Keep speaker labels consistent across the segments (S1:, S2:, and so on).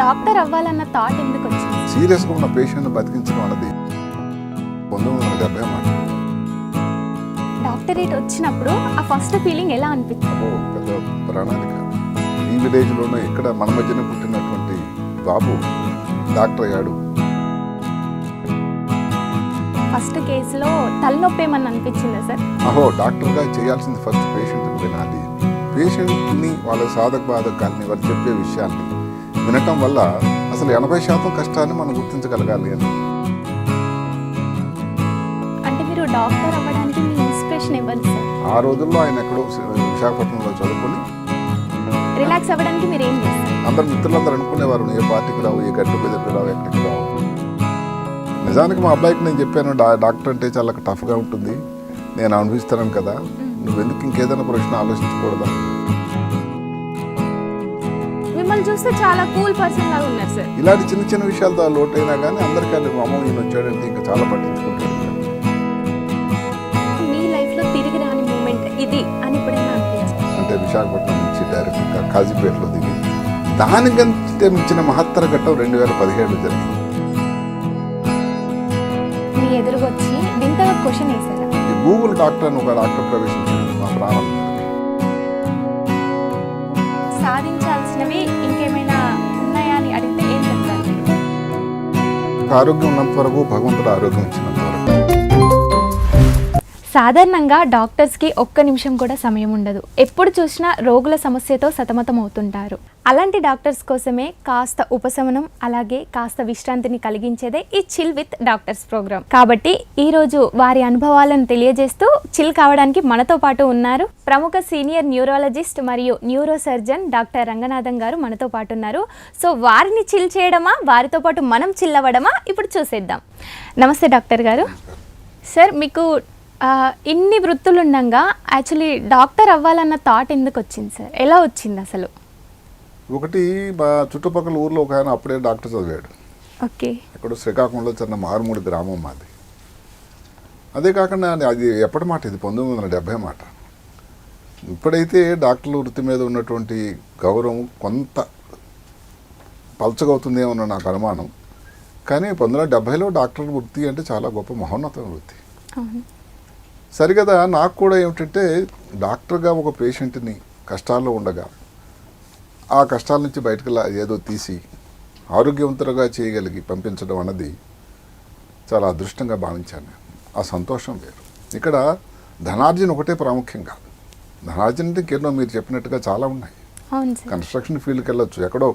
S1: Doctor అవ్వాలన్న thought ఎందుకు వచ్చింది?
S2: సీరియస్గా ఉన్న పేషెంట్ని బతికించడం అన్నది 1970 మాట.
S1: డాక్టరేట్ వచ్చినప్పుడు ఆ ఫస్ట్ ఫీలింగ్ ఎలా అనిపించింది?
S2: పెద్ద ప్రణాళిక. ఈ విలేజ్లోనే ఇక్కడ మన మధ్యన పుట్టినటువంటి బాబు డాక్టర్ అయ్యాడు.
S1: ఫస్ట్ కేసులో తలనొప్పి ఏమన్నా అనిపించిందా సార్?
S2: డాక్టర్గా చేయాల్సింది ఫస్ట్ పేషెంట్ని వినాలి. పేషెంట్ని వాళ్ళ సాధక బాధకాలని వాళ్ళు చెప్పే విషయాన్ని వినటం వల్ల అసలు 80% కష్టాన్ని మనం గుర్తించగలగాలి అని.
S1: అంటే మీరు డాక్టర్ అవ్వడానికి మీ ఇన్స్పిరేషన్ ఇవ్వాలి సార్?
S2: ఆ రోజుల్లో ఆయన ఎక్కడో విశాఖపట్నంలో చదువుకొని
S1: రిలాక్స్ అవ్వడానికి మీరు ఏం చేస్తారు?
S2: అందరు మిత్రులందరూ అనుకునేవారు ఏ పార్టీకి రావు, ఏ గట్టు బెదిరికి రావు, ఎక్కడికి రావు. నిజానికి మా అబ్బాయికి నేను చెప్పాను, డాక్టర్ అంటే చాలా టఫ్గా ఉంటుంది, నేను అనుభవిస్తాను కదా, నువ్వెందుకు ఇంకేదైనా ప్రశ్న ఆలోచించకూడదా?
S1: మిమ్మల్ని చూస్తే చాలా కూల్ పర్సన్ లాగా ఉన్నారు సార్.
S2: ఇలాంటి చిన్న చిన్న విషయాలతో లోటైనా కానీ అందరికీ మా అమ్మ ఈయన వచ్చాడంటే ఇంకా చాలా పట్టించుకుంటాడు.
S1: మీ లైఫ్లో తిరిగి రాని మూమెంట్ ఇది అని ఎప్పుడైనా అనిపించింది?
S2: అంటే విశాఖపట్నం నుంచి డైరెక్ట్గా కాజీపేటలో దిగి దానికంటే మించిన మహత్తర ఘట్టం 2017 జరిగింది.
S1: మీ ఎదురుగా వచ్చి వింతగా క్వశ్చన్ వేశారా?
S2: ఈ గూగుల్ డాక్టర్ అని ఒక డాక్టర్ ప్రవేశించాడు మా ప్రారంభం.
S1: సాధించాల్సినవి ఇంకేమైనా ఉన్నాయా అని అడిగితే ఏం చెప్తారు?
S2: ఆరోగ్యం ఉన్నంత వరకు భగవంతుడు ఆరోగ్యం ఇచ్చినంత వరకు.
S1: సాధారణంగా డాక్టర్స్కి ఒక్క నిమిషం కూడా సమయం ఉండదు. ఎప్పుడు చూసినా రోగుల సమస్యతో సతమతం అవుతుంటారు. అలాంటి డాక్టర్స్ కోసమే కాస్త ఉపశమనం అలాగే కాస్త విశ్రాంతిని కలిగించేదే ఈ చిల్ విత్ డాక్టర్స్ ప్రోగ్రామ్. కాబట్టి ఈరోజు వారి అనుభవాలను తెలియజేస్తూ చిల్ కావడానికి మనతో పాటు ఉన్నారు ప్రముఖ సీనియర్ న్యూరాలజిస్ట్ మరియు న్యూరో సర్జన్ డాక్టర్ రంగనాథన్ గారు మనతో పాటు ఉన్నారు. సో వారిని చిల్ చేయడమా, వారితో పాటు మనం చిల్ అవ్వడమా ఇప్పుడు చూసేద్దాం. నమస్తే డాక్టర్ గారు. సార్, మీకు ఇన్ని వృత్తులు ఉండగా యాక్చువల్లీ డాక్టర్ అవ్వాలన్న థాట్ ఎందుకు వచ్చింది సార్? ఎలా వచ్చింది అసలు?
S2: ఒకటి, మా చుట్టుపక్కల ఊర్లో ఒక ఆయన అప్పుడే డాక్టర్ చదివాడు.
S1: ఓకే.
S2: ఇక్కడ శ్రీకాకుళంలో చిన్న మారుమూడి గ్రామం మాది. అదే కాకుండా అది ఎప్పటి మాట, ఇది 1970 మాట. ఇప్పుడైతే డాక్టర్ల వృత్తి మీద ఉన్నటువంటి గౌరవం కొంత పలచగవుతుందేమో నాకు అనుమానం. కానీ 1970లో డాక్టర్ వృత్తి అంటే చాలా గొప్ప మహోన్నత వృత్తి. సరిగదా. నాకు కూడా ఏమిటంటే డాక్టర్గా ఒక పేషెంట్ని కష్టాల్లో ఉండగా ఆ కష్టాల నుంచి బయటకు ఏదో తీసి ఆరోగ్యవంతులుగా చేయగలిగి పంపించడం అన్నది చాలా అదృష్టంగా భావించాను. ఆ సంతోషం వేరు. ఇక్కడ ధనార్జన ఒకటే ప్రాముఖ్యం కాదు. ధనార్జన అంటే ఇంకెన్నో మీరు చెప్పినట్టుగా చాలా ఉన్నాయి. కన్స్ట్రక్షన్ ఫీల్డ్కి వెళ్ళొచ్చు. ఎక్కడో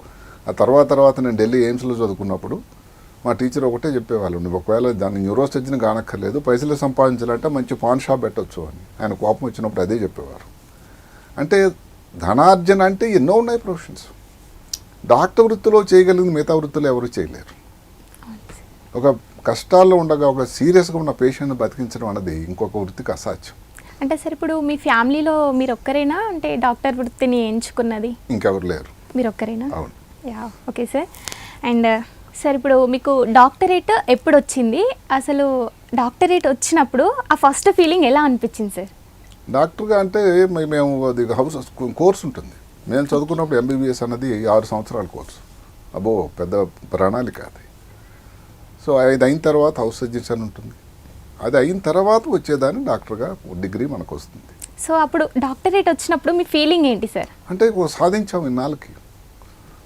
S2: ఆ తర్వాత నేను ఢిల్లీ ఎయిమ్స్లో చదువుకున్నప్పుడు మా టీచర్ ఒకటే చెప్పేవాళ్ళు, నువ్వు ఒకవేళ దాన్ని న్యూరో సర్జన్ కానక్కర్లేదు, పైసలు సంపాదించాలంటే మంచి పాన్ షాప్ పెట్టవచ్చు అని. ఆయన కోపం వచ్చినప్పుడు అదే చెప్పేవారు. అంటే ధనార్జన అంటే ఎన్నో ఉన్నాయి ప్రొఫెషన్స్. డాక్టర్ వృత్తిలో చేయగలిగింది మిగతా వృత్తులు ఎవరు చేయలేరు. ఒక కష్టాల్లో ఉండగా ఒక సీరియస్గా ఉన్న పేషెంట్ని బతికించడం అన్నది ఇంకొక వృత్తికి అసాధ్యం.
S1: అంటే సార్, ఇప్పుడు మీ ఫ్యామిలీలో మీరు ఒక్కరేనా అంటే డాక్టర్ వృత్తిని ఎంచుకున్నది?
S2: ఇంకెవరు లేరు.
S1: మీరు ఒక్కరేనా?
S2: అవును.
S1: Yeah, okay sir. And sir, ఇప్పుడు మీకు డాక్టరేట్ ఎప్పుడు వచ్చింది? అసలు డాక్టరేట్ వచ్చినప్పుడు ఆ ఫస్ట్ ఫీలింగ్ ఎలా అనిపించింది సార్?
S2: డాక్టర్గా అంటే మేము అది కోర్స్ ఉంటుంది. మేము చదువుకున్నప్పుడు MBBS అన్నది 6 సంవత్సరాల కోర్సు. పెద్ద ప్రణాళిక అది. సో అది అయిన తర్వాత హౌస్ సర్జన్స్ అని ఉంటుంది. అది అయిన తర్వాత వచ్చేదాన్ని డాక్టర్గా డిగ్రీ మనకు వస్తుంది.
S1: సో అప్పుడు డాక్టరేట్ వచ్చినప్పుడు మీ ఫీలింగ్ ఏంటి సార్?
S2: అంటే సాధించాం ఇన్నాళ్ళకి.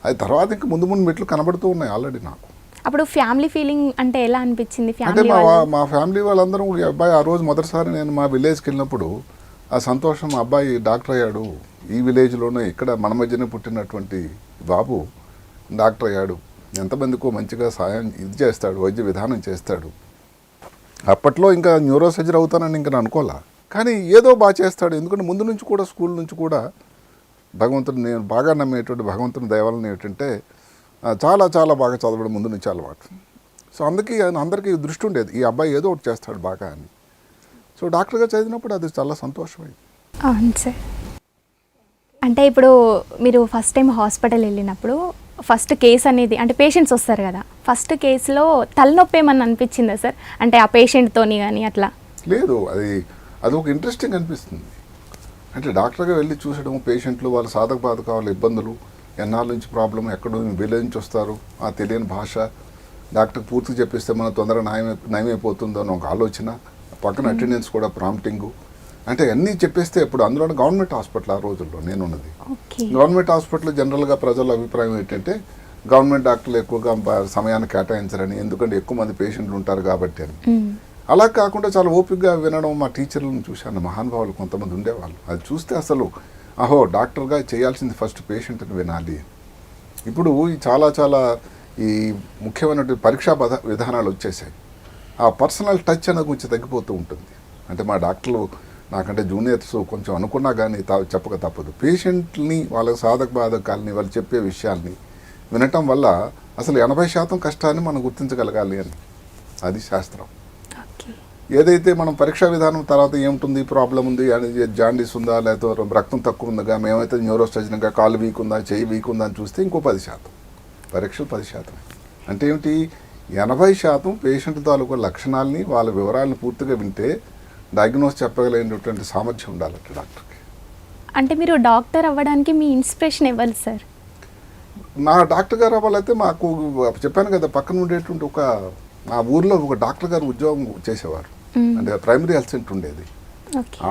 S2: అది తర్వాత ఇంకా ముందు మెట్లు కనబడుతూ ఉన్నాయి ఆల్రెడీ నాకు.
S1: అప్పుడు ఫ్యామిలీ ఫీలింగ్ అంటే ఎలా అనిపించింది?
S2: అంటే మా ఫ్యామిలీ వాళ్ళందరూ, ఈ అబ్బాయి ఆ రోజు మొదటిసారి నేను మా విలేజ్కి వెళ్ళినప్పుడు ఆ సంతోషం, మా అబ్బాయి డాక్టర్ అయ్యాడు, ఈ విలేజ్లోనే ఇక్కడ మన మధ్యనే పుట్టినటువంటి బాబు డాక్టర్ అయ్యాడు, ఎంతమందికో మంచిగా సాయం చేస్తాడు, వైద్య విధానం చేస్తాడు. అప్పట్లో ఇంకా న్యూరో సర్జరీ అవుతానని ఇంకా అనుకోలే, కానీ ఏదో బాగా చేస్తాడు. ఎందుకంటే ముందు నుంచి కూడా స్కూల్ నుంచి కూడా భగవంతుడు, నేను బాగా నమ్మేటువంటి భగవంతుని దయవలన ఏమిటంటే చాలా చాలా బాగా చదవడం ముందు నుంచి అలవాటు. సో అందుకే అందరికీ దృష్టి ఉండేది, ఈ అబ్బాయి ఏదో ఒకటి చేస్తాడు బాగా అని. సో డాక్టర్గా చదివినప్పుడు అది చాలా సంతోషమైంది.
S1: అవును సార్. అంటే ఇప్పుడు మీరు ఫస్ట్ టైం హాస్పిటల్ వెళ్ళినప్పుడు ఫస్ట్ కేసు అనేది, అంటే పేషెంట్స్ వస్తారు కదా, ఫస్ట్ కేసులో తలనొప్పి ఏమన్నా అనిపించిందా సార్? అంటే ఆ పేషెంట్తోని కానీ అట్లా?
S2: లేదు, అది ఒక ఇంట్రెస్టింగ్ అనిపిస్తుంది. అంటే డాక్టర్గా వెళ్ళి చూసడం, పేషెంట్లు వాళ్ళ సాధక బాధకాల ఇబ్బందులు, ఎన్నాళ్ళ నుంచి ప్రాబ్లం, ఎక్కడో విలేజ్ నుంచి వస్తారు, ఆ తెలియని భాష, డాక్టర్ పూర్తిగా చెప్పిస్తే మనం తొందరగా నయమైపోతుందో అని ఒక ఆలోచన, పక్కన అటెండెన్స్ కూడా ప్రాంప్టింగు, అంటే అన్నీ చెప్పేస్తే ఇప్పుడు అందులోనే గవర్నమెంట్ హాస్పిటల్ ఆ రోజుల్లో నేనున్నది. గవర్నమెంట్ హాస్పిటల్ జనరల్గా ప్రజల అభిప్రాయం ఏంటంటే గవర్నమెంట్ డాక్టర్లు ఎక్కువగా సమయాన్ని కేటాయించరని, ఎందుకంటే ఎక్కువ మంది పేషెంట్లు ఉంటారు కాబట్టి అని. అలా కాకుండా చాలా ఓపికగా వినడం, మా టీచర్లను చూశాను, మహానుభావులు కొంతమంది ఉండేవాళ్ళు. అది చూస్తే అసలు అహో డాక్టర్గా చేయాల్సింది ఫస్ట్ పేషెంట్ని వినాలి. ఇప్పుడు చాలా చాలా ఈ ముఖ్యమైనటువంటి పరీక్షా విధానాలు వచ్చేసాయి. ఆ పర్సనల్ టచ్ అనేది కొంచెం తగ్గిపోతూ ఉంటుంది. అంటే మా డాక్టర్లు నాకంటే జూనియర్స్ కొంచెం అనుకున్నా కానీ చెప్పక తప్పదు. పేషెంట్ని వాళ్ళ సాధక బాధకాలని వాళ్ళు చెప్పే విషయాల్ని వినటం వల్ల అసలు 80% కష్టాన్ని మనం గుర్తించగలగాలి అని, అది శాస్త్రం. ఏదైతే మనం పరీక్షా విధానం తర్వాత ఏముంటుంది, ప్రాబ్లం ఉంది అని, జాండీస్ ఉందా లేకపోతే రక్తం తక్కువ ఉందా, మేమైతే న్యూరోసర్జన్గా కాలు వీక్ ఉందా, చెయ్యి వీక్ ఉందా అని చూస్తే ఇంకో 10%, పరీక్షలు 10%. అంటే ఏమిటి, 80% పేషెంట్ తాలూకు లక్షణాలని వాళ్ళ వివరాలను పూర్తిగా వింటే డయాగ్నోస్ చెప్పగలిగినటువంటి సామర్థ్యం ఉండాలంట డాక్టర్కి.
S1: అంటే మీరు డాక్టర్ అవ్వడానికి మీ ఇన్స్పిరేషన్ ఇవ్వాలి సార్?
S2: నా డాక్టర్ గారు అవ్వాలైతే మాకు చెప్పాను కదా, పక్కన ఉండేటువంటి మా ఊర్లో ఒక డాక్టర్ గారు ఉద్యోగం చేసేవారు. అంటే ప్రైమరీ హెల్త్ సెంటర్ ఉండేది.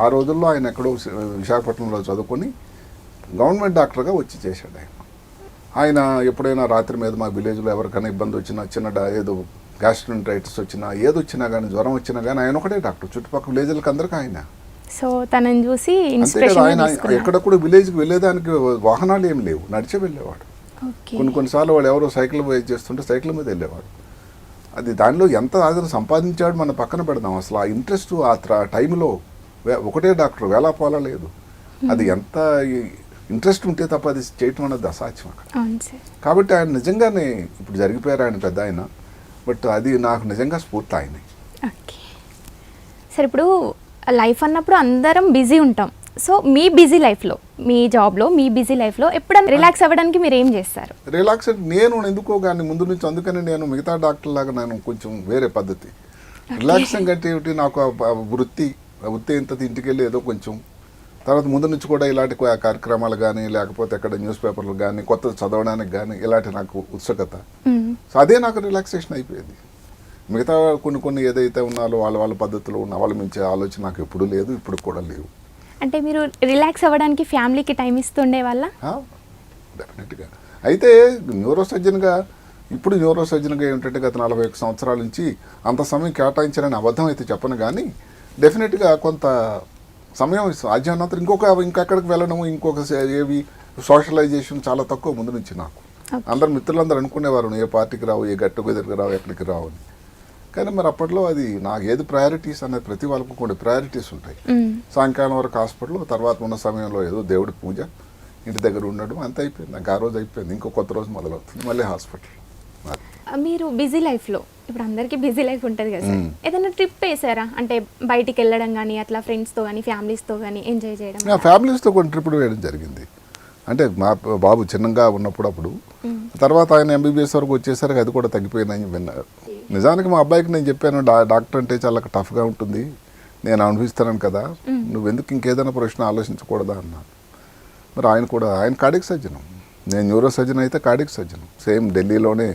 S2: ఆ రోజుల్లో ఆయన ఎక్కడో విశాఖపట్నంలో చదువుకొని గవర్నమెంట్ డాక్టర్గా వచ్చి చేశాడు ఆయన. ఎప్పుడైనా రాత్రి మీద మా విలేజ్లో ఎవరికైనా ఇబ్బంది వచ్చినా, చిన్న ఏదో గ్యాస్ట్రైటిస్ వచ్చినా, ఏదొచ్చినా కానీ, జ్వరం వచ్చినా కానీ ఆయన ఒకటే డాక్టర్, చుట్టుపక్కల విలేజ్లకు అందరికీ ఆయన.
S1: సో తనని చూసి
S2: అంతే కదా, ఆయన ఎక్కడ కూడా విలేజ్కి వెళ్ళేదానికి వాహనాలు ఏమి లేవు, నడిచే వెళ్ళేవాడు. కొన్నిసార్లు వాళ్ళు ఎవరో సైకిల్ చేస్తుంటే సైకిల్ మీద వెళ్ళేవాడు. అది దానిలో ఎంత ఆదరణ సంపాదించాడు మన పక్కన పెడదాం. అసలు ఆ ఇంట్రెస్ట్ ఆ టైంలో ఒకటే డాక్టర్ వేలాపోలా లేదు. అది ఎంత ఇంట్రెస్ట్ ఉంటే తప్ప అది చేయటం అనేది అసాధ్యం అక్కడ. కాబట్టి ఆయన నిజంగానే ఇప్పుడు జరిగిపోయారు, ఆయన పెద్ద ఆయన. బట్ అది నాకు నిజంగా స్ఫూర్తి ఆయన.
S1: సరే, ఇప్పుడు లైఫ్ అన్నప్పుడు అందరం బిజీ ఉంటాం. సో మీ బిజీ లైఫ్లో, మీ జాబ్లో, మీ బిజీ లైఫ్లో ఎప్పుడైనా రిలాక్స్ అవ్వడానికి మీరు ఏం చేస్తారు?
S2: రిలాక్స్ అంటే నేను ఎందుకో కానీ ముందు నుంచి, అందుకని నేను మిగతా డాక్టర్ లాగా నేను కొంచెం వేరే పద్ధతి. రిలాక్సింగ్ అంటే ఏమిటి, నాకు వృత్తి ఇంత ఇంటికి వెళ్ళి ఏదో కొంచెం తర్వాత ముందు నుంచి కూడా ఇలాంటి కార్యక్రమాలు కానీ, లేకపోతే ఎక్కడ న్యూస్ పేపర్లు కానీ, కొత్త చదవడానికి కానీ ఇలాంటి నాకు ఉత్సుకత. సో అదే నాకు రిలాక్సేషన్ అయిపోయింది. మిగతా కొన్ని ఏదైతే ఉన్నాలో వాళ్ళ పద్ధతులు ఉన్న వాళ్ళ మించే ఆలోచన నాకు ఎప్పుడూ లేదు, ఇప్పుడు కూడా లేవు.
S1: అంటే మీరు రిలాక్స్ అవ్వడానికి ఫ్యామిలీకి టైం ఇస్తుండే వాళ్ళ?
S2: డెఫినెట్గా. అయితే న్యూరోసర్జన్గా ఏమిటంటే గత 41 సంవత్సరాల నుంచి అంత సమయం కేటాయించాలని అబద్ధం అయితే చెప్పను, కానీ డెఫినెట్గా కొంత సమయం ఆధ్యాత్మిక ఇంకెక్కడికి వెళ్ళడము, ఏవి సోషలైజేషన్ చాలా తక్కువ ముందు నుంచి నాకు. అందరు మిత్రులందరూ అనుకునేవారు ఏ పార్టీకి రావు, ఏ గట్టు కుదిరికి రావు, ఎక్కడికి రావు అని. కానీ మరి అప్పట్లో అది నాకు ఏది ప్రయారిటీస్ అనేది ప్రతి వాళ్ళకు కొన్ని ప్రయారిటీస్ ఉంటాయి. సాయంకాలం వరకు హాస్పిటల్, తర్వాత ఉన్న సమయంలో ఏదో దేవుడి పూజ, ఇంటి దగ్గర ఉండడం, అంత అయిపోయింది. నాకు ఆ రోజు అయిపోయింది, ఇంకో కొత్త రోజు మొదలవుతుంది, మళ్ళీ హాస్పిటల్.
S1: మీరు బిజీ లైఫ్లో, ఇప్పుడు అందరికీ బిజీ లైఫ్ ఉంటుంది కదా సార్, ఏదైనా ట్రిప్ వేసారా? అంటే బయటికి వెళ్ళడం కానీ, అట్లా ఫ్రెండ్స్తో కానీ, ఫ్యామిలీస్తో కానీ ఎంజాయ్ చేయడం?
S2: ఫ్యామిలీస్తో కొన్ని ట్రిప్పులు వేయడం జరిగింది. అంటే మా బాబు చిన్నగా ఉన్నప్పుడు తర్వాత ఆయన ఎంబీబీఎస్ వరకు వచ్చేసరికి అది కూడా తగ్గిపోయిందని విన్నారు. నిజానికి మా అబ్బాయికి నేను చెప్పాను, డాక్టర్ అంటే చాలా టఫ్గా ఉంటుంది, నేను అనిపిస్తున్నాను కదా, నువ్వెందుకు ఇంకేదైనా ప్రశ్న ఆలోచించకూడదా అన్నాను. మరి ఆయన కార్డియాక్ సర్జన్, నేను న్యూరో సర్జన్ అయితే కార్డియాక్ సర్జన్. సేమ్ ఢిల్లీలోనే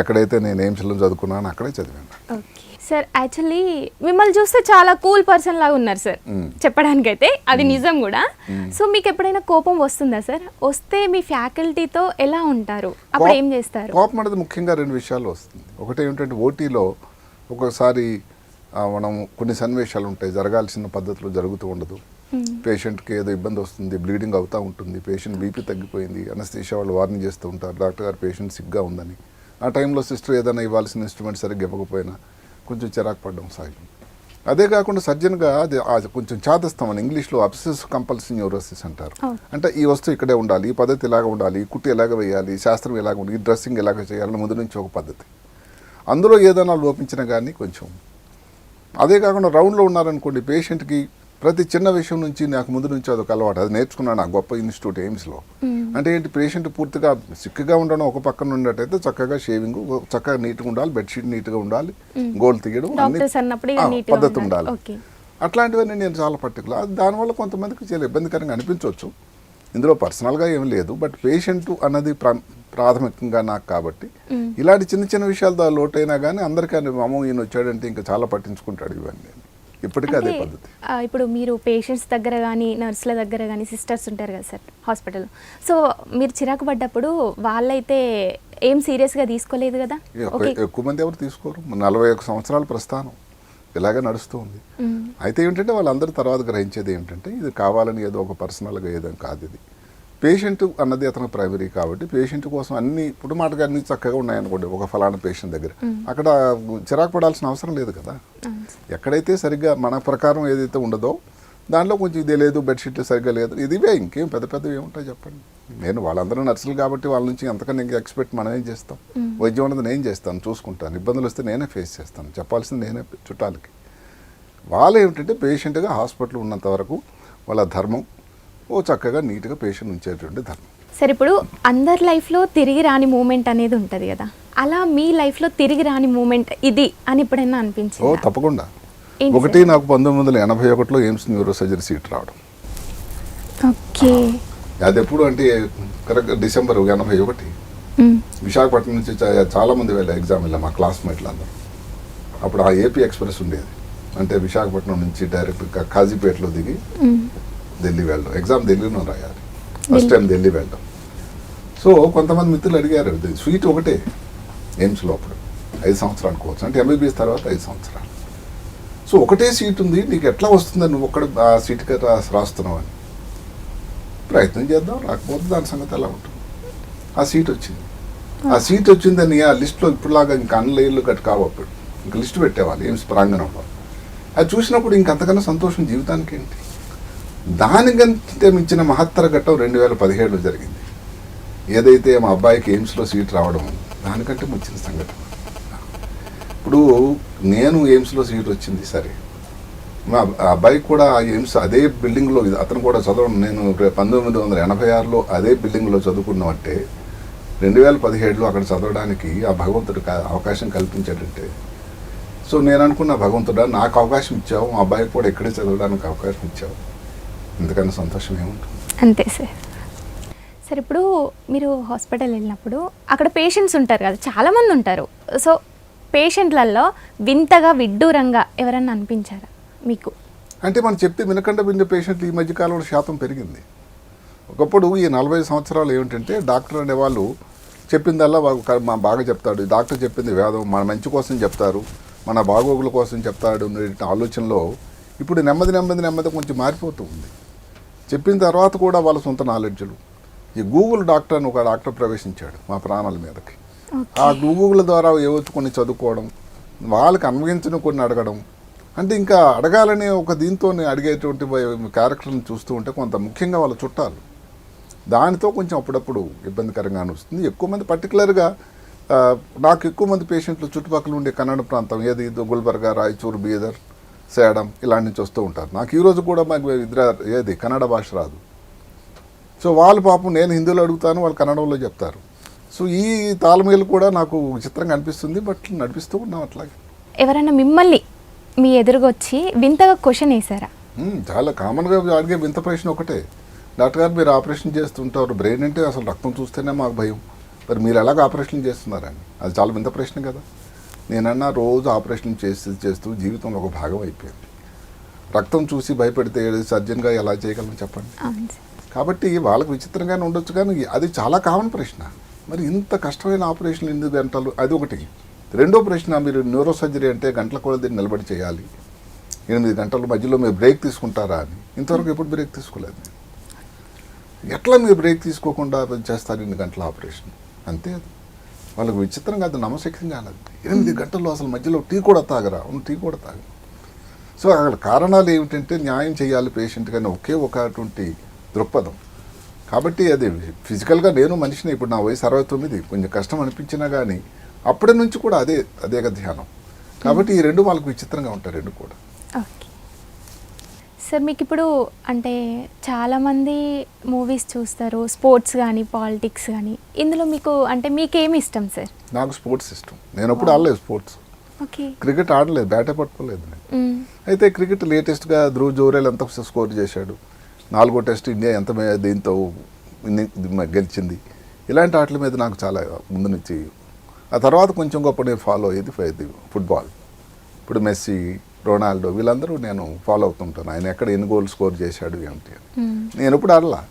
S2: ఎక్కడైతే నేను ఎయిమ్స్లో చదువుకున్నాను అక్కడే చదివాను.
S1: సార్ యాక్చువల్లీ మిమ్మల్ని చూస్తే చాలా కూల్ పర్సన్ లాగా ఉన్నారు సార్, చెప్పడానికైతే అది నిజం కూడా. సో మీకు ఎప్పుడైనా కోపం వస్తుందా సార్? వస్తే మీ ఫ్యాకల్టీతో ఎలా ఉంటారు, అప్పుడు ఏం చేస్తారు?
S2: కోపం అనేది ముఖ్యంగా 2 విషయాలు వస్తుంది. ఒకటి ఏమిటంటే ఓటీలో ఒక్కొక్కసారి మనం కొన్ని సన్నివేశాలు ఉంటాయి, జరగాల్సిన పద్ధతిలో జరుగుతూ ఉండదు. పేషెంట్కి ఏదో ఇబ్బంది వస్తుంది, బ్లీడింగ్ అవుతూ ఉంటుంది, పేషెంట్ బీపీ తగ్గిపోయింది, అనస్థీషియా వాళ్ళు వార్నింగ్ చేస్తూ ఉంటారు, డాక్టర్ గారు పేషెంట్ సిగ్గా ఉందని. ఆ టైంలో సిస్టర్ ఏదైనా ఇవ్వాల్సిన ఇన్స్ట్రుమెంట్ సరిగ్గా ఇవ్వకపోయినా కొంచెం చిరాకు పడడం సహజం. అదే కాకుండా సర్జన్గా అది కొంచెం చాదస్తాం అని, ఇంగ్లీష్లో అబ్సెసివ్ కంపల్సివ్ న్యూరోసిస్ అంటారు. అంటే ఈ వస్తువు ఇక్కడే ఉండాలి, ఈ పద్ధతి ఇలాగ ఉండాలి, ఈ కుట్టి ఎలాగ వేయాలి, శాస్త్రం ఎలాగ ఉండాలి, ఈ డ్రెస్సింగ్ ఎలాగ చేయాలని ముందు నుంచి ఒక పద్ధతి. అందులో ఏదైనా లోపించినా కానీ కొంచెం. అదే కాకుండా రౌండ్లో ఉన్నారనుకోండి, పేషెంట్కి ప్రతి చిన్న విషయం నుంచి నాకు ముందు నుంచి అదొక అలవాటు, అది నేర్చుకున్నాను ఆ గొప్ప ఇన్స్టిట్యూట్ ఎయిమ్స్లో. అంటే ఏంటి, పేషెంట్ పూర్తిగా సిక్గా ఉండడం ఒక పక్కన ఉండేటైతే చక్కగా షేవింగ్ చక్కగా నీట్గా ఉండాలి, బెడ్షీట్ నీట్గా ఉండాలి, గోల్ తీయడం అన్ని పద్ధతి ఉండాలి. అట్లాంటివన్నీ నేను చాలా పర్టికులర్. దానివల్ల కొంతమందికి చాలా ఇబ్బందికరంగా అనిపించవచ్చు, ఇందులో పర్సనల్గా ఏం లేదు, బట్ పేషెంట్ అన్నది ప్రాథమికంగా నాకు కాబట్టి ఇలాంటి చిన్న చిన్న విషయాలతో లోటైనా కానీ అందరికీ అమ్మో ఈయన వచ్చాడంటే ఇంకా చాలా పట్టించుకుంటాడు ఇవన్నీ. ఇప్పటికీ అదే పద్ధతి.
S1: ఇప్పుడు మీరు పేషెంట్స్ దగ్గర కానీ నర్సుల దగ్గర కానీ సిస్టర్స్ ఉంటారు కదా సార్ హాస్పిటల్, సో మీరు చిరాకు పడ్డప్పుడు వాళ్ళైతే ఏం సీరియస్గా తీసుకోలేదు కదా?
S2: ఎక్కువ మంది ఎవరు తీసుకోరు. 41 సంవత్సరాల ప్రస్థానం ఇలాగే నడుస్తూ ఉంది. అయితే ఏంటంటే వాళ్ళందరూ తర్వాత గ్రహించేది ఏంటంటే ఇది కావాలని ఏదో ఒక పర్సనల్గా ఏదో కాదు, ఇది పేషెంట్ అన్నది అతను ప్రైమరీ కాబట్టి పేషెంట్ కోసం అన్ని ఇప్పుడు మాటగా అన్ని చక్కగా ఉన్నాయనుకోండి ఒక ఫలానా పేషెంట్ దగ్గర, అక్కడ చిరాకు పడాల్సిన అవసరం లేదు కదా. ఎక్కడైతే సరిగ్గా మన ప్రకారం ఏదైతే ఉండదో దాంట్లో కొంచెం ఇదే లేదు, బెడ్షీట్లు సరిగ్గా లేదు, ఇదివే ఇంకేం పెద్ద పెద్దవి ఏముంటాయి చెప్పండి. నేను వాళ్ళందరూ నర్సులు కాబట్టి వాళ్ళ నుంచి ఎంతకన్నా ఇంకా ఎక్స్పెక్ట్ మనం ఏం చేస్తాం? వైద్యం ఉన్నది నేను చేస్తాను, చూసుకుంటాను, ఇబ్బందులు వస్తే నేనే ఫేస్ చేస్తాను, చెప్పాల్సింది నేనే చుట్టాలకి. వాళ్ళు ఏమిటంటే పేషెంట్గా హాస్పిటల్ ఉన్నంత వరకు వాళ్ళ ధర్మం ఓ చక్కగా నీట్గా పేషెంట్ ఉంచేటువంటి ధర్మం.
S1: సరే, ఇప్పుడు అందరి లైఫ్లో తిరిగి రాని మూమెంట్ అనేది ఉంటుంది కదా, అలా మీ లైఫ్లో తిరిగి రాని మూమెంట్ ఇది అని ఎప్పుడైనా అనిపించింది?
S2: ఓ తప్పకుండా. ఒకటి నాకు 1981లో ఎయిమ్స్ న్యూరో సర్జరీ సీట్ రావడం.
S1: ఓకే.
S2: అది ఎప్పుడు అంటే కరెక్ట్ డిసెంబర్ 81. విశాఖపట్నం నుంచి చాలా మంది వెళ్ళారు ఎగ్జామ్ వెళ్ళా, మా క్లాస్మేట్లు అందరూ. అప్పుడు ఆ ఏపీ ఎక్స్ప్రెస్ ఉండేది, అంటే విశాఖపట్నం నుంచి డైరెక్ట్ కాజీపేటలో దిగి ఢిల్లీ వెళ్ళడం, ఎగ్జామ్ ఢిల్లీలో రాయాలి, ఫస్ట్ టైం ఢిల్లీ వెళ్ళడం. సో కొంతమంది మిత్రులు అడిగారు, స్వీట్ ఒకటే ఎయిమ్స్లో అప్పుడు 5 సంవత్సరాలు కోర్సు, అంటే ఎంబీబీఎస్ తర్వాత 5 సంవత్సరాలు. సో ఒకటే సీట్ ఉంది, నీకు ఎట్లా వస్తుందని నువ్వు ఒక్కడ ఆ సీట్కి రాస్తున్నావు అని. ప్రయత్నం చేద్దాం, రాకపోతే దాని సంగతి ఎలా ఉంటుంది. ఆ సీట్ వచ్చింది. ఆ సీట్ వచ్చిందని ఆ లిస్టులో ఇప్పుడులాగా ఇంకా అన్లైన్లు గట్టు కావప్పుడు ఇంకా లిస్టు పెట్టేవాళ్ళు ఎయిమ్స్ ప్రాంగణంలో. అది చూసినప్పుడు ఇంకంతకన్నా సంతోషం జీవితానికి ఏంటి. దానికంటే మించిన మహత్తర ఘట్టం 2017లో జరిగింది. ఏదైతే మా అబ్బాయికి ఎయిమ్స్లో సీట్ రావడం, దానికంటే మించిన సంఘటన. ఇప్పుడు నేను ఎయిమ్స్లో సీట్ వచ్చింది సరే, మా అబ్బాయికి కూడా ఎయిమ్స్ అదే బిల్డింగ్లో, అతను కూడా చదవడం, నేను 1986లో అదే బిల్డింగ్లో చదువుకున్నామంటే 2017లో అక్కడ చదవడానికి ఆ భగవంతుడు అవకాశం కల్పించాడంటే, సో నేను అనుకున్న భగవంతుడా నాకు అవకాశం ఇచ్చావు, మా అబ్బాయికి కూడా ఇక్కడే చదవడానికి అవకాశం ఇచ్చావు, ఎందుకన్నా సంతోషం ఏముంటుంది.
S1: అంతే సార్. సార్, ఇప్పుడు మీరు హాస్పిటల్ వెళ్ళినప్పుడు అక్కడ పేషెంట్స్ ఉంటారు కదా, చాలామంది ఉంటారు. సో పేషెంట్లలో వింతగా విడ్డూరంగా ఎవరన్నా అనిపించారా మీకు?
S2: అంటే మనం చెప్తే వినకుండా విన్న పేషెంట్లు ఈ మధ్యకాలంలో శాతం పెరిగింది. ఒకప్పుడు ఈ 40 సంవత్సరాలు ఏమిటంటే డాక్టర్ అనేవాళ్ళు చెప్పిందల్లా బాగా చెప్తాడు, డాక్టర్ చెప్పింది వేదం, మన మంచి కోసం చెప్తారు, మన బాగోగుల కోసం చెప్తాడు అనే ఆలోచనలో ఇప్పుడు నెమ్మది కొంచెం మారిపోతూ ఉంది. చెప్పిన తర్వాత కూడా వాళ్ళ సొంత నాలెడ్జ్లు. ఈ గూగుల్ డాక్టర్ అని ఒక డాక్టర్ ప్రవేశించాడు మా ప్రాణాల మీదకి. ఆ గూగుల్ ద్వారా ఏవొచ్చు కొన్ని చదువుకోవడం, వాళ్ళకి అన్వయించిన కొన్ని అడగడం, అంటే ఇంకా అడగాలనే ఒక దీంతో అడిగేటువంటి క్యారెక్టర్ని చూస్తూ ఉంటే కొంత ముఖ్యంగా వాళ్ళ చుట్టాలు, దానితో కొంచెం అప్పుడప్పుడు ఇబ్బందికరంగా అనిపిస్తుంది. ఎక్కువ మంది పర్టికులర్గా నాకు ఎక్కువ మంది పేషెంట్లు చుట్టుపక్కల ఉండే కన్నడ ప్రాంతం, ఏది గుల్బర్గా, రాయచూరు, బీదర్, సేడం ఇలాంటి నుంచి వస్తూ ఉంటారు. నాకు ఈరోజు కూడా మాకు ఏది కన్నడ భాష రాదు. సో వాళ్ళు పాపం నేను హిందీలో అడుగుతాను, వాళ్ళు కన్నడంలో చెప్తారు. సో ఈ తాళమేలు కూడా నాకు విచిత్రంగా అనిపిస్తుంది, బట్ నడిపిస్తూ ఉన్నాం అట్లాగే.
S1: ఎవరైనా మిమ్మల్ని మీ ఎదురుగా వచ్చి వింతగా క్వశ్చన్ వేసారా?
S2: చాలా కామన్గా అడిగే వింత ప్రశ్న ఒకటే, డాక్టర్ గారు మీరు ఆపరేషన్ చేస్తుంటారు, బ్రెయిన్ అంటే అసలు రక్తం చూస్తేనే మాకు భయం, మరి మీరు ఎలాగ ఆపరేషన్ చేస్తున్నారని. అది చాలా వింత ప్రశ్న కదా. నేనన్నా రోజు ఆపరేషన్ చేస్తూ జీవితంలో ఒక భాగం అయిపోయింది. రక్తం చూసి భయపెడితే సర్జన్గా ఎలా చేయగలను చెప్పండి. కాబట్టి వాళ్ళకి విచిత్రంగానే ఉండొచ్చు, కానీ అది చాలా కామన్ ప్రశ్న. మరి ఇంత కష్టమైన ఆపరేషన్ 8 గంటలు, అది ఒకటి. రెండో ప్రశ్న, మీరు న్యూరో సర్జరీ అంటే గంటల కొలది నిలబడి చేయాలి, 8 గంటల మధ్యలో మీరు బ్రేక్ తీసుకుంటారా అని. ఇంతవరకు ఎప్పుడు బ్రేక్ తీసుకోలేదు. ఎట్లా మీరు బ్రేక్ తీసుకోకుండా చేస్తారు 8 గంటల ఆపరేషన్? అంతే. వాళ్ళకి విచిత్రంగా అది నమ్మశక్యంగా అన్నది. 8 గంటల్లో అసలు మధ్యలో టీ కూడా తాగరా? టీ కూడా తాగరు. సో అక్కడ కారణాలు ఏమిటంటే న్యాయం చేయాలి పేషెంట్ కానీ ఒకే ఒకటువంటి దృక్పథం. కాబట్టి అది ఫిజికల్గా నేను మనిషిని, ఇప్పుడు నా వయసు 69, కొంచెం కష్టం అనిపించినా కానీ అప్పటి నుంచి కూడా అదే ధ్యానం. కాబట్టి ఈ రెండు వాళ్ళకి విచిత్రంగా ఉంటాయి రెండు కూడా.
S1: ఓకే సార్, మీకు ఇప్పుడు అంటే చాలామంది మూవీస్ చూస్తారు, స్పోర్ట్స్ కానీ పాలిటిక్స్ కానీ, ఇందులో మీకు అంటే మీకేమి ఇష్టం సార్?
S2: నాకు స్పోర్ట్స్ ఇష్టం. నేను ఎప్పుడు ఆడలేదు స్పోర్ట్స్.
S1: ఓకే.
S2: క్రికెట్ ఆడలేదు, బ్యాటే పట్టుకోలేదు నేను. అయితే క్రికెట్ లేటెస్ట్గా ధ్రువ్ జోరేల్ ఎంత స్కోర్ చేశాడు, 4వ టెస్ట్ ఇండియా ఎంత దీంతో గెలిచింది, ఇలాంటి ఆటల మీద నాకు చాలా ముందు నుంచి. ఆ తర్వాత కొంచెం గొప్ప నేను ఫాలో అయ్యేది ఫుట్బాల్. ఇప్పుడు మెస్సీ, రొనాల్డో వీళ్ళందరూ నేను ఫాలో అవుతుంటాను. ఆయన ఎక్కడ ఎన్ని గోల్ స్కోర్ చేశాడు ఏమిటి అని. నేను ఎప్పుడు ఆడలా.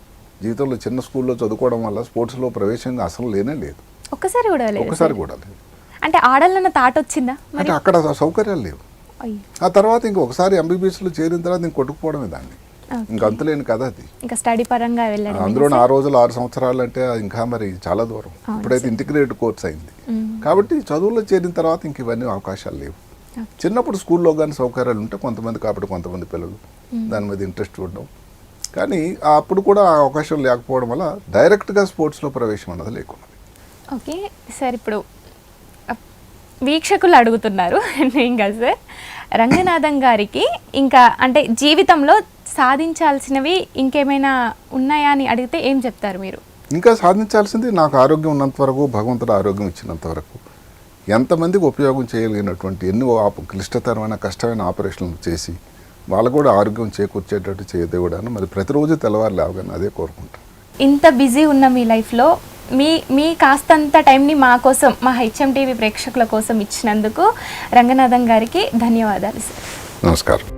S2: జీవితంలో చిన్న స్కూల్లో చదువుకోవడం వల్ల స్పోర్ట్స్లో ప్రవేశం అసలు లేనే లేదు.
S1: ఒక్కసారి కూడా
S2: లేదు.
S1: అంటే ఆడాలన్న థాట్ వచ్చిందా?
S2: అంటే అక్కడ సౌకర్యాలు లేవు. ఆ తర్వాత ఇంకొకసారి ఎంబీబీఎస్లో చేరిన తర్వాత ఇంక కొట్టుకుపోవడమే దాన్ని. ఇంకా అంతులేని కదా అది.
S1: ఇంకా స్టడీ పరంగా వెళ్ళడం.
S2: అందులో ఆ రోజులు 6 సంవత్సరాలు అంటే ఇంకా మరి చాలా దూరం. ఇప్పుడైతే ఇంటిగ్రేటెడ్ కోర్స్ అయింది కాబట్టి చదువులో చేరిన తర్వాత ఇంక ఇవన్నీ అవకాశాలు లేవు. చిన్నప్పుడు స్కూల్లో కానీ సౌకర్యాలు ఉంటే కొంతమంది, కాబట్టి కొంతమంది పిల్లలు దాని మీద ఇంట్రెస్ట్ చూడడం. కానీ అప్పుడు కూడా ఆ అవకాశం లేకపోవడం వల్ల డైరెక్ట్గా స్పోర్ట్స్లో ప్రవేశం అన్నది లేకున్నది.
S1: ఓకే సార్, ఇప్పుడు వీక్షకులు అడుగుతున్నారు ఇంకా సార్, రంగనాథన్ గారికి ఇంకా అంటే జీవితంలో సాధించాల్సినవి ఇంకేమైనా ఉన్నాయా అని అడిగితే ఏం చెప్తారు మీరు?
S2: ఇంకా సాధించాల్సింది నాకు ఆరోగ్యం ఉన్నంత వరకు, భగవంతుడు ఆరోగ్యం ఇచ్చినంత వరకు ఎంతమందికి ఉపయోగం చేయగలిగినటువంటి ఎన్నో క్లిష్టతరమైన కష్టమైన ఆపరేషన్లు చేసి వాళ్ళకు కూడా ఆరోగ్యం చేకూర్చేటట్టు చేయదేవుడాను. మరి ప్రతిరోజు తెల్లవారు లేవగానే అదే కోరుకుంటాను.
S1: ఇంత బిజీ ఉన్న మీ లైఫ్లో మీ కాస్తంత టైంని మా కోసం, మా HM టీవీ ప్రేక్షకుల కోసం ఇచ్చినందుకు రంగనాథన్ గారికి ధన్యవాదాలు సార్.
S2: నమస్కారం.